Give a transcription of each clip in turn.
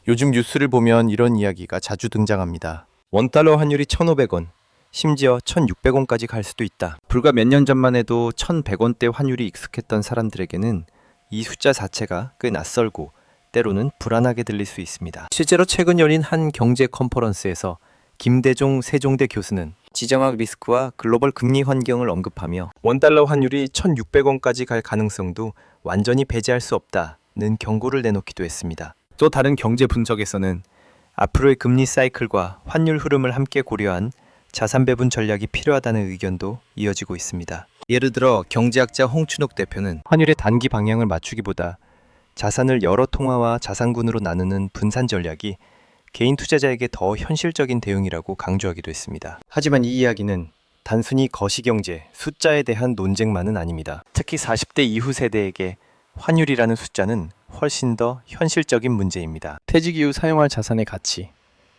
요즘 뉴스를 보면 이런 이야기가 자주 등장합니다. 원달러 환율이 1,500원, 심지어 1,600원까지 갈 수도 있다. 불과 몇 년 전만 해도 1,100원대 환율이 익숙했던 사람들에게는 이 숫자 자체가 꽤 낯설고 때로는 불안하게 들릴 수 있습니다. 실제로 최근 열린 한 경제 컨퍼런스에서 김대종 세종대 교수는 지정학 리스크와 글로벌 금리 환경을 언급하며 원달러 환율이 1,600원까지 갈 가능성도 완전히 배제할 수 없다는 경고를 내놓기도 했습니다. 또 다른 경제 분석에서는 앞으로의 금리 사이클과 환율 흐름을 함께 고려한 자산 배분 전략이 필요하다는 의견도 이어지고 있습니다. 예를 들어 경제학자 홍춘옥 대표는 환율의 단기 방향을 맞추기보다 자산을 여러 통화와 자산군으로 나누는 분산 전략이 개인 투자자에게 더 현실적인 대응이라고 강조하기도 했습니다. 하지만 이 이야기는 단순히 거시경제, 숫자에 대한 논쟁만은 아닙니다. 특히 40대 이후 세대에게 환율이라는 숫자는 훨씬 더 현실적인 문제입니다. 퇴직 이후 사용할 자산의 가치,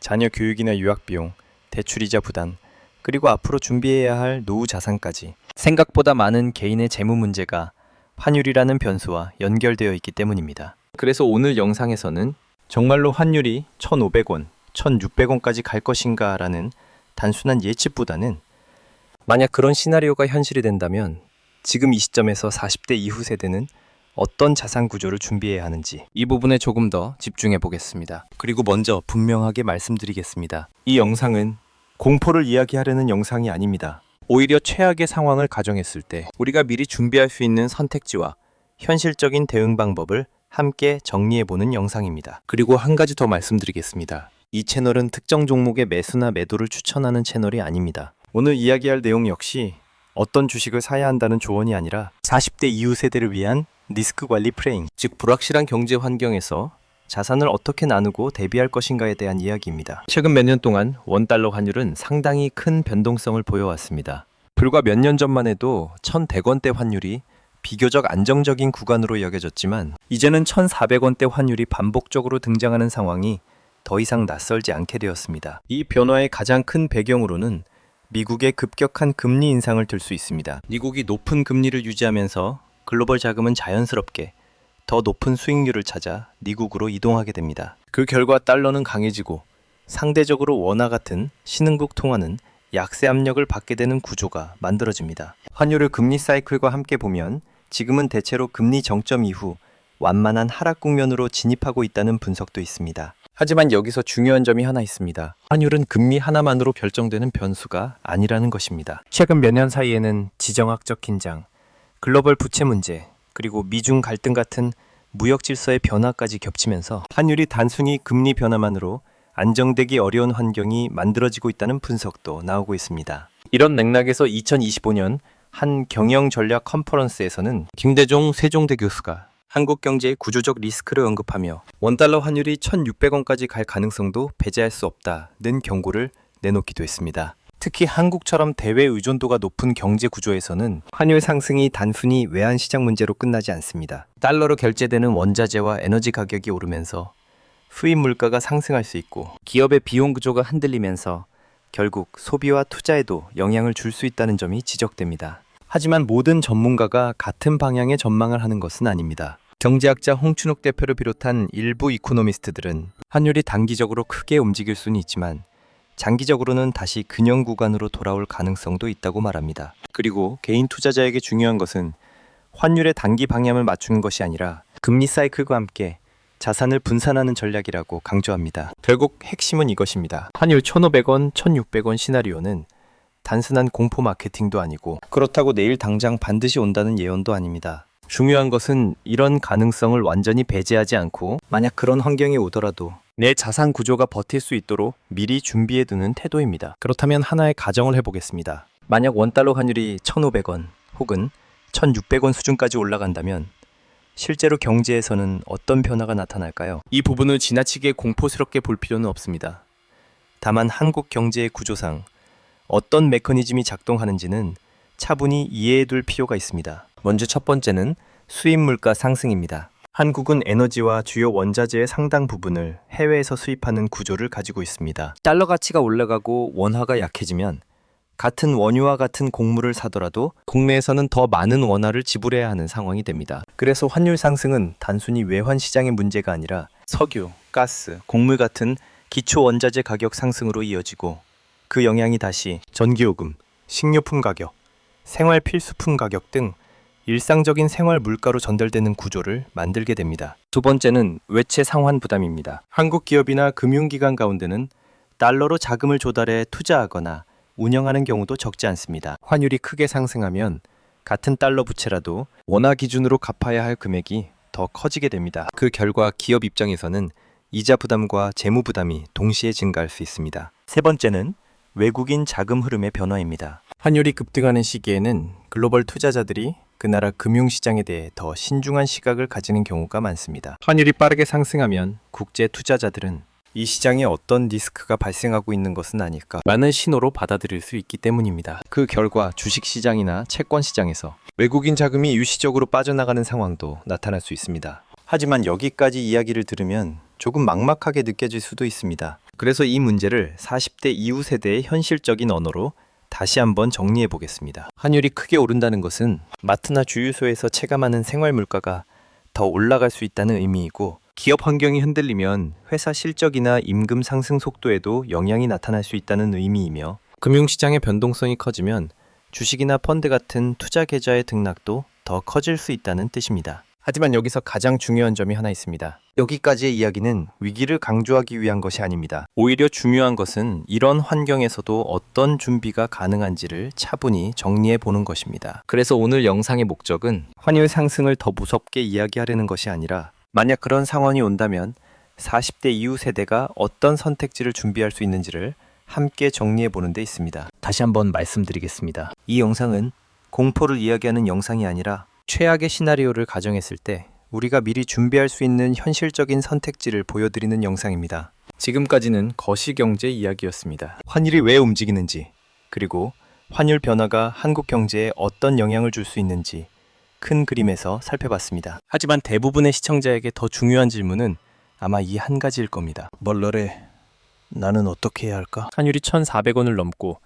자녀 교육이나 유학 비용, 대출이자 부담, 그리고 앞으로 준비해야 할 노후 자산까지 생각보다 많은 개인의 재무 문제가 환율이라는 변수와 연결되어 있기 때문입니다. 그래서 오늘 영상에서는 정말로 환율이 1,500원, 1,600원까지 갈 것인가 라는 단순한 예측보다는 만약 그런 시나리오가 현실이 된다면 지금 이 시점에서 40대 이후 세대는 어떤 자산 구조를 준비해야 하는지 이 부분에 조금 더 집중해 보겠습니다. 그리고 먼저 분명하게 말씀드리겠습니다. 이 영상은 공포를 이야기하려는 영상이 아닙니다. 오히려 최악의 상황을 가정했을 때 우리가 미리 준비할 수 있는 선택지와 현실적인 대응 방법을 함께 정리해보는 영상입니다. 그리고 한 가지 더 말씀드리겠습니다. 이 채널은 특정 종목의 매수나 매도를 추천하는 채널이 아닙니다. 오늘 이야기할 내용 역시 어떤 주식을 사야 한다는 조언이 아니라 40대 이후 세대를 위한 리스크 관리 프레임, 즉 불확실한 경제 환경에서 자산을 어떻게 나누고 대비할 것인가에 대한 이야기입니다. 최근 몇 년 동안 원달러 환율은 상당히 큰 변동성을 보여왔습니다. 불과 몇 년 전만 해도 1,100원대 환율이 비교적 안정적인 구간으로 여겨졌지만 이제는 1,400원대 환율이 반복적으로 등장하는 상황이 더 이상 낯설지 않게 되었습니다. 이 변화의 가장 큰 배경으로는 미국의 급격한 금리 인상을 들 수 있습니다. 미국이 높은 금리를 유지하면서 글로벌 자금은 자연스럽게 더 높은 수익률을 찾아 미국으로 이동하게 됩니다. 그 결과 달러는 강해지고 상대적으로 원화 같은 신흥국 통화는 약세 압력을 받게 되는 구조가 만들어집니다. 환율을 금리 사이클과 함께 보면 지금은 대체로 금리 정점 이후 완만한 하락 국면으로 진입하고 있다는 분석도 있습니다. 하지만 여기서 중요한 점이 하나 있습니다. 환율은 금리 하나만으로 결정되는 변수가 아니라는 것입니다. 최근 몇 년 사이에는 지정학적 긴장, 글로벌 부채 문제, 그리고 미중 갈등 같은 무역 질서의 변화까지 겹치면서 환율이 단순히 금리 변화만으로 안정되기 어려운 환경이 만들어지고 있다는 분석도 나오고 있습니다. 이런 맥락에서 2025년 한 경영 전략 컨퍼런스에서는 김대종 세종대 교수가 한국 경제의 구조적 리스크를 언급하며 원달러 환율이 1,600원까지 갈 가능성도 배제할 수 없다는 경고를 내놓기도 했습니다. 특히 한국처럼 대외 의존도가 높은 경제 구조에서는 환율 상승이 단순히 외환 시장 문제로 끝나지 않습니다. 달러로 결제되는 원자재와 에너지 가격이 오르면서 수입 물가가 상승할 수 있고 기업의 비용 구조가 흔들리면서 결국 소비와 투자에도 영향을 줄 수 있다는 점이 지적됩니다. 하지만 모든 전문가가 같은 방향의 전망을 하는 것은 아닙니다. 경제학자 홍춘옥 대표를 비롯한 일부 이코노미스트들은 환율이 단기적으로 크게 움직일 수는 있지만 장기적으로는 다시 균형 구간으로 돌아올 가능성도 있다고 말합니다. 그리고 개인 투자자에게 중요한 것은 환율의 단기 방향을 맞추는 것이 아니라 금리 사이클과 함께 자산을 분산하는 전략이라고 강조합니다. 결국 핵심은 이것입니다. 환율 1,500원, 1,600원 시나리오는 단순한 공포 마케팅도 아니고 그렇다고 내일 당장 반드시 온다는 예언도 아닙니다. 중요한 것은 이런 가능성을 완전히 배제하지 않고 만약 그런 환경이 오더라도 내 자산 구조가 버틸 수 있도록 미리 준비해두는 태도입니다. 그렇다면 하나의 가정을 해보겠습니다. 만약 원달러 환율이 1,500원 혹은 1,600원 수준까지 올라간다면 실제로 경제에서는 어떤 변화가 나타날까요? 이 부분을 지나치게 공포스럽게 볼 필요는 없습니다. 다만 한국 경제의 구조상 어떤 메커니즘이 작동하는지는 차분히 이해해둘 필요가 있습니다. 먼저 첫 번째는 수입 물가 상승입니다. 한국은 에너지와 주요 원자재의 상당 부분을 해외에서 수입하는 구조를 가지고 있습니다. 달러 가치가 올라가고 원화가 약해지면 같은 원유와 같은 곡물을 사더라도 국내에서는 더 많은 원화를 지불해야 하는 상황이 됩니다. 그래서 환율 상승은 단순히 외환 시장의 문제가 아니라 석유, 가스, 곡물 같은 기초 원자재 가격 상승으로 이어지고 그 영향이 다시 전기요금, 식료품 가격, 생활 필수품 가격 등 일상적인 생활 물가로 전달되는 구조를 만들게 됩니다. 두 번째는 외채 상환 부담입니다. 한국 기업이나 금융기관 가운데는 달러로 자금을 조달해 투자하거나 운영하는 경우도 적지 않습니다. 환율이 크게 상승하면 같은 달러 부채라도 원화 기준으로 갚아야 할 금액이 더 커지게 됩니다. 그 결과 기업 입장에서는 이자 부담과 재무 부담이 동시에 증가할 수 있습니다. 세 번째는 외국인 자금 흐름의 변화입니다. 환율이 급등하는 시기에는 글로벌 투자자들이 그 나라 금융시장에 대해 더 신중한 시각을 가지는 경우가 많습니다. 환율이 빠르게 상승하면 국제 투자자들은 이 시장에 어떤 리스크가 발생하고 있는 것은 아닐까 라는 신호로 받아들일 수 있기 때문입니다. 그 결과 주식시장이나 채권시장에서 외국인 자금이 일시적으로 빠져나가는 상황도 나타날 수 있습니다. 하지만 여기까지 이야기를 들으면 조금 막막하게 느껴질 수도 있습니다. 그래서 이 문제를 40대 이후 세대의 현실적인 언어로 다시 한번 정리해 보겠습니다. 환율이 크게 오른다는 것은 마트나 주유소에서 체감하는 생활 물가가 더 올라갈 수 있다는 의미이고, 기업 환경이 흔들리면 회사 실적이나 임금 상승 속도에도 영향이 나타날 수 있다는 의미이며, 금융시장의 변동성이 커지면 주식이나 펀드 같은 투자 계좌의 등락도 더 커질 수 있다는 뜻입니다. 하지만 여기서 가장 중요한 점이 하나 있습니다. 여기까지의 이야기는 위기를 강조하기 위한 것이 아닙니다. 오히려 중요한 것은 이런 환경에서도 어떤 준비가 가능한지를 차분히 정리해 보는 것입니다. 그래서 오늘 영상의 목적은 환율 상승을 더 무섭게 이야기하려는 것이 아니라, 만약 그런 상황이 온다면 40대 이후 세대가 어떤 선택지를 준비할 수 있는지를 함께 정리해 보는 데 있습니다. 다시 한번 말씀드리겠습니다. 이 영상은 공포를 이야기하는 영상이 아니라 최악의 시나리오를 가정했을 때 우리가 미리 준비할 수 있는 현실적인 선택지를 보여드리는 영상입니다. 지금까지는 거시경제 이야기였습니다. 환율이 왜 움직이는지, 그리고 환율 변화가 한국 경제에 어떤 영향을 줄 수 있는지 큰 그림에서 살펴봤습니다. 하지만 대부분의 시청자에게 더 중요한 질문은 아마 이 한 가지일 겁니다. 멀러래, 나는 어떻게 해야 할까? 환율이 1,400원을 넘고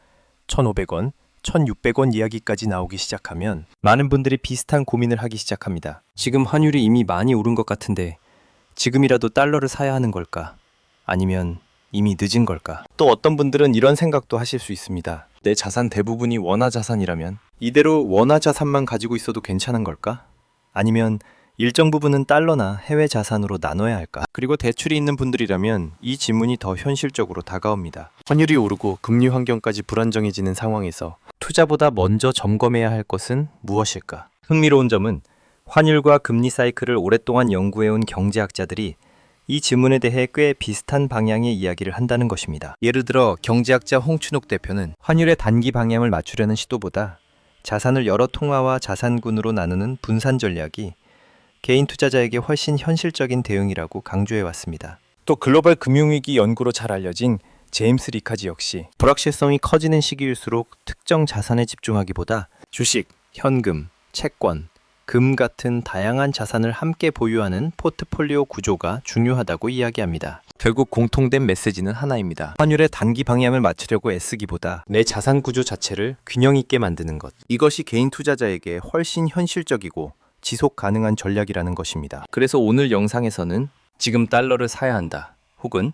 1,500원, 1,600원 이야기까지 나오기 시작하면 많은 분들이 비슷한 고민을 하기 시작합니다. 지금 환율이 이미 많이 오른 것 같은데 지금이라도 달러를 사야 하는 걸까? 아니면 이미 늦은 걸까? 또 어떤 분들은 이런 생각도 하실 수 있습니다. 내 자산 대부분이 원화 자산이라면 이대로 원화 자산만 가지고 있어도 괜찮은 걸까? 아니면 일정 부분은 달러나 해외 자산으로 나눠야 할까? 그리고 대출이 있는 분들이라면 이 질문이 더 현실적으로 다가옵니다. 환율이 오르고 금리 환경까지 불안정해지는 상황에서 투자보다 먼저 점검해야 할 것은 무엇일까? 흥미로운 점은 환율과 금리 사이클을 오랫동안 연구해온 경제학자들이 이 질문에 대해 꽤 비슷한 방향의 이야기를 한다는 것입니다. 예를 들어 경제학자 홍춘옥 대표는 환율의 단기 방향을 맞추려는 시도보다 자산을 여러 통화와 자산군으로 나누는 분산 전략이 개인 투자자에게 훨씬 현실적인 대응이라고 강조해왔습니다. 또 글로벌 금융위기 연구로 잘 알려진 제임스 리카지 역시 불확실성이 커지는 시기일수록 특정 자산에 집중하기보다 주식, 현금, 채권, 금 같은 다양한 자산을 함께 보유하는 포트폴리오 구조가 중요하다고 이야기합니다. 결국 공통된 메시지는 하나입니다. 환율의 단기 방향을 맞추려고 애쓰기보다 내 자산 구조 자체를 균형 있게 만드는 것. 이것이 개인 투자자에게 훨씬 현실적이고 지속 가능한 전략이라는 것입니다. 그래서 오늘 영상에서는 지금 달러를 사야 한다, 혹은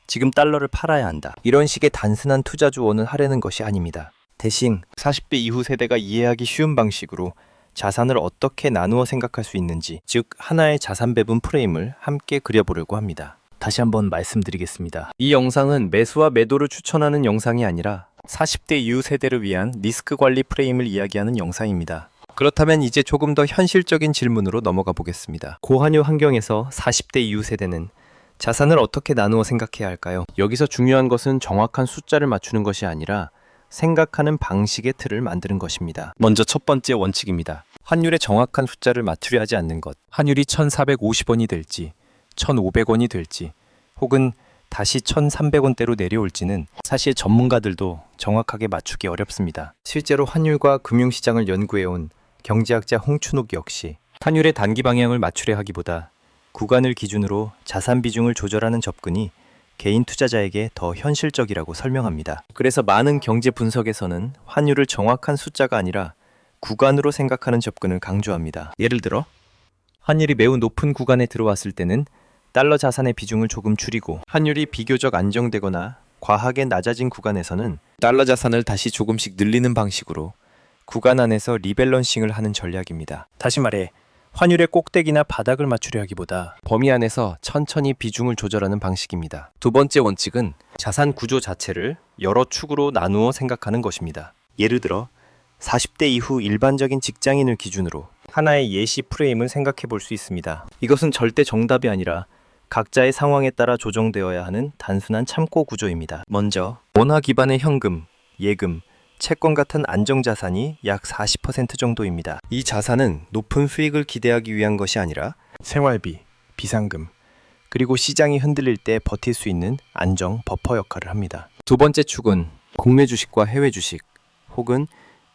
지금 달러를 팔아야 한다, 이런 식의 단순한 투자 조언을 하려는 것이 아닙니다. 대신 40대 이후 세대가 이해하기 쉬운 방식으로 자산을 어떻게 나누어 생각할 수 있는지, 즉 하나의 자산 배분 프레임을 함께 그려보려고 합니다. 다시 한번 말씀드리겠습니다. 이 영상은 매수와 매도를 추천하는 영상이 아니라 40대 이후 세대를 위한 리스크 관리 프레임을 이야기하는 영상입니다. 그렇다면 이제 조금 더 현실적인 질문으로 넘어가 보겠습니다. 고환율 환경에서 40대 이후 세대는 자산을 어떻게 나누어 생각해야 할까요? 여기서 중요한 것은 정확한 숫자를 맞추는 것이 아니라 생각하는 방식의 틀을 만드는 것입니다. 먼저 첫 번째 원칙입니다. 환율의 정확한 숫자를 맞추려 하지 않는 것. 환율이 1,450원이 될지, 1,500원이 될지, 혹은 다시 1,300원대로 내려올지는 사실 전문가들도 정확하게 맞추기 어렵습니다. 실제로 환율과 금융시장을 연구해온 경제학자 홍춘욱 역시 환율의 단기 방향을 맞추려 하기보다 구간을 기준으로 자산 비중을 조절하는 접근이 개인 투자자에게 더 현실적이라고 설명합니다. 그래서 많은 경제 분석에서는 환율을 정확한 숫자가 아니라 구간으로 생각하는 접근을 강조합니다. 예를 들어 환율이 매우 높은 구간에 들어왔을 때는 달러 자산의 비중을 조금 줄이고 환율이 비교적 안정되거나 과하게 낮아진 구간에서는 달러 자산을 다시 조금씩 늘리는 방식으로 구간 안에서 리밸런싱을 하는 전략입니다. 다시 말해 환율의 꼭대기나 바닥을 맞추려 하기보다 범위 안에서 천천히 비중을 조절하는 방식입니다. 두 번째 원칙은 자산 구조 자체를 여러 축으로 나누어 생각하는 것입니다. 예를 들어 40대 이후 일반적인 직장인을 기준으로 하나의 예시 프레임을 생각해 볼 수 있습니다. 이것은 절대 정답이 아니라 각자의 상황에 따라 조정되어야 하는 단순한 참고 구조입니다. 먼저 원화 기반의 현금, 예금, 채권 같은 안정자산이 약 40% 정도입니다. 이 자산은 높은 수익을 기대하기 위한 것이 아니라 생활비, 비상금, 그리고 시장이 흔들릴 때 버틸 수 있는 안정 버퍼 역할을 합니다. 두 번째 축은 국내 주식과 해외 주식 혹은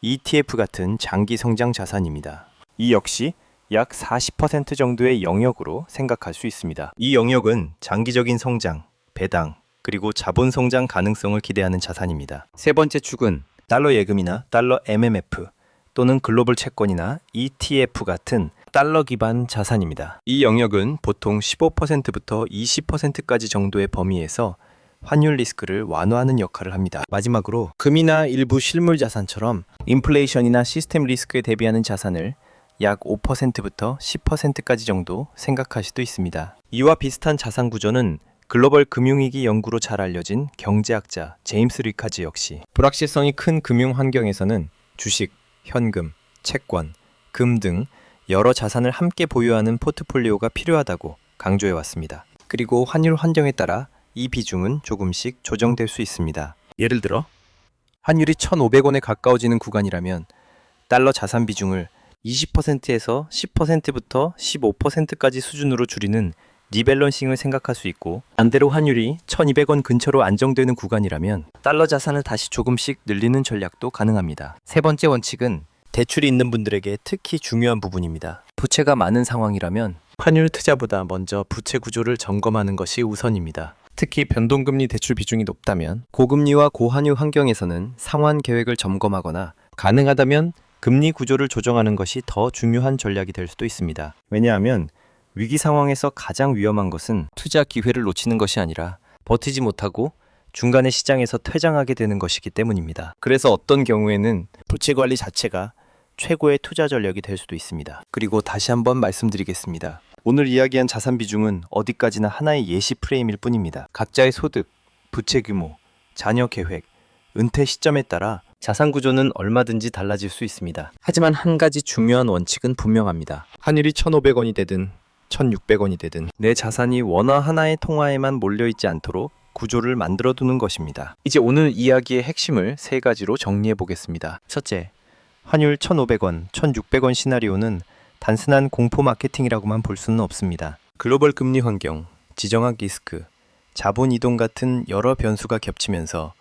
ETF 같은 장기 성장 자산입니다. 이 역시 약 40% 정도의 영역으로 생각할 수 있습니다. 이 영역은 장기적인 성장, 배당, 그리고 자본 성장 가능성을 기대하는 자산입니다. 세 번째 축은 달러 예금이나 달러 MMF 또는 글로벌 채권이나 ETF 같은 달러 기반 자산입니다. 이 영역은 보통 15%부터 20%까지 정도의 범위에서 환율 리스크를 완화하는 역할을 합니다. 마지막으로 금이나 일부 실물 자산처럼 인플레이션이나 시스템 리스크에 대비하는 자산을 약 5%부터 10%까지 정도 생각할 수도 있습니다. 이와 비슷한 자산 구조는 글로벌 금융위기 연구로 잘 알려진 경제학자 제임스 리카즈 역시 불확실성이 큰 금융 환경에서는 주식, 현금, 채권, 금 등 여러 자산을 함께 보유하는 포트폴리오가 필요하다고 강조해 왔습니다. 그리고 환율 환경에 따라 이 비중은 조금씩 조정될 수 있습니다. 예를 들어 환율이 1,500원에 가까워지는 구간이라면 달러 자산 비중을 20%에서 10%부터 15%까지 수준으로 줄이는 리밸런싱을 생각할 수 있고, 반대로 환율이 1,200원 근처로 안정되는 구간이라면 달러 자산을 다시 조금씩 늘리는 전략도 가능합니다. 세 번째 원칙은 대출이 있는 분들에게 특히 중요한 부분입니다. 부채가 많은 상황이라면 환율 투자보다 먼저 부채 구조를 점검하는 것이 우선입니다. 특히 변동금리 대출 비중이 높다면 고금리와 고환율 환경에서는 상환 계획을 점검하거나 가능하다면 금리 구조를 조정하는 것이 더 중요한 전략이 될 수도 있습니다. 왜냐하면 위기 상황에서 가장 위험한 것은 투자 기회를 놓치는 것이 아니라 버티지 못하고 중간에 시장에서 퇴장하게 되는 것이기 때문입니다. 그래서 어떤 경우에는 부채 관리 자체가 최고의 투자 전략이 될 수도 있습니다. 그리고 다시 한번 말씀드리겠습니다. 오늘 이야기한 자산 비중은 어디까지나 하나의 예시 프레임일 뿐입니다. 각자의 소득, 부채 규모, 자녀 계획, 은퇴 시점에 따라 자산 구조는 얼마든지 달라질 수 있습니다. 하지만 한 가지 중요한 원칙은 분명합니다. 환율이 1,500원이 되든 1,600원이 되든 내 자산이 원화 하나의 통화에만 몰려있지 않도록 구조를 만들어두는 것입니다. 이제 오늘 이야기의 핵심을 세 가지로 정리해 보겠습니다. 첫째, 환율 1,500원, 1,600원 시나리오는 단순한 공포 마케팅이라고만 볼 수는 없습니다. 글로벌 금리 환경, 지정학 리스크, 자본 이동 같은 여러 변수가 겹치면서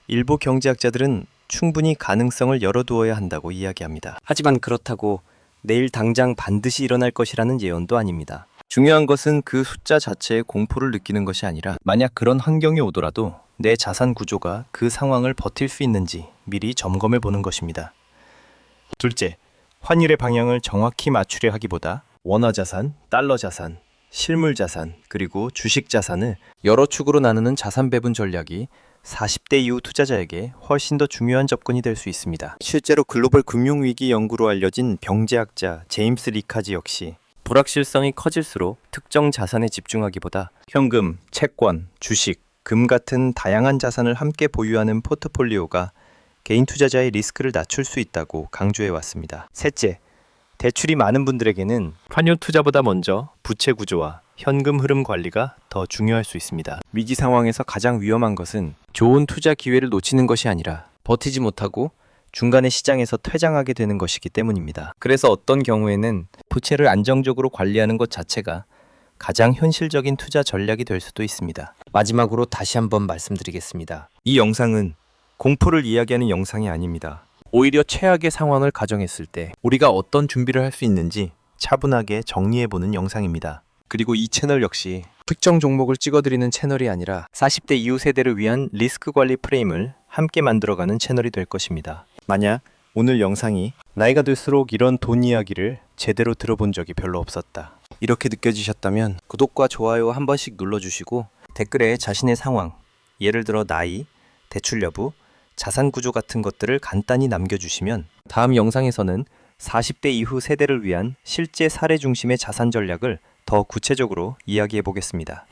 일부 경제학자들은 충분히 가능성을 열어두어야 한다고 이야기합니다. 하지만 그렇다고 내일 당장 반드시 일어날 것이라는 예언도 아닙니다. 중요한 것은 그 숫자 자체에 공포를 느끼는 것이 아니라 만약 그런 환경이 오더라도 내 자산 구조가 그 상황을 버틸 수 있는지 미리 점검해 보는 것입니다. 둘째, 환율의 방향을 정확히 맞추려 하기보다 원화 자산, 달러 자산, 실물 자산, 그리고 주식 자산을 여러 축으로 나누는 자산 배분 전략이 40대 이후 투자자에게 훨씬 더 중요한 접근이 될 수 있습니다. 실제로 글로벌 금융위기 연구로 알려진 경제학자 제임스 리카즈 역시 불확실성이 커질수록 특정 자산에 집중하기보다 현금, 채권, 주식, 금 같은 다양한 자산을 함께 보유하는 포트폴리오가 개인 투자자의 리스크를 낮출 수 있다고 강조해 왔습니다. 셋째, 대출이 많은 분들에게는 환율 투자보다 먼저 부채 구조와 현금 흐름 관리가 더 중요할 수 있습니다. 위기 상황에서 가장 위험한 것은 좋은 투자 기회를 놓치는 것이 아니라 버티지 못하고 중간에 시장에서 퇴장하게 되는 것이기 때문입니다. 그래서 어떤 경우에는 부채를 안정적으로 관리하는 것 자체가 가장 현실적인 투자 전략이 될 수도 있습니다. 마지막으로 다시 한번 말씀드리겠습니다. 이 영상은 공포를 이야기하는 영상이 아닙니다. 오히려 최악의 상황을 가정했을 때 우리가 어떤 준비를 할 수 있는지 차분하게 정리해보는 영상입니다. 그리고 이 채널 역시 특정 종목을 찍어드리는 채널이 아니라 40대 이후 세대를 위한 리스크 관리 프레임을 함께 만들어가는 채널이 될 것입니다. 만약 오늘 영상이 나이가 들수록 이런 돈 이야기를 제대로 들어본 적이 별로 없었다. 이렇게 느껴지셨다면 구독과 좋아요 한 번씩 눌러주시고 댓글에 자신의 상황, 예를 들어 나이, 대출 여부, 자산 구조 같은 것들을 간단히 남겨주시면 다음 영상에서는 40대 이후 세대를 위한 실제 사례 중심의 자산 전략을 더 구체적으로 이야기해 보겠습니다.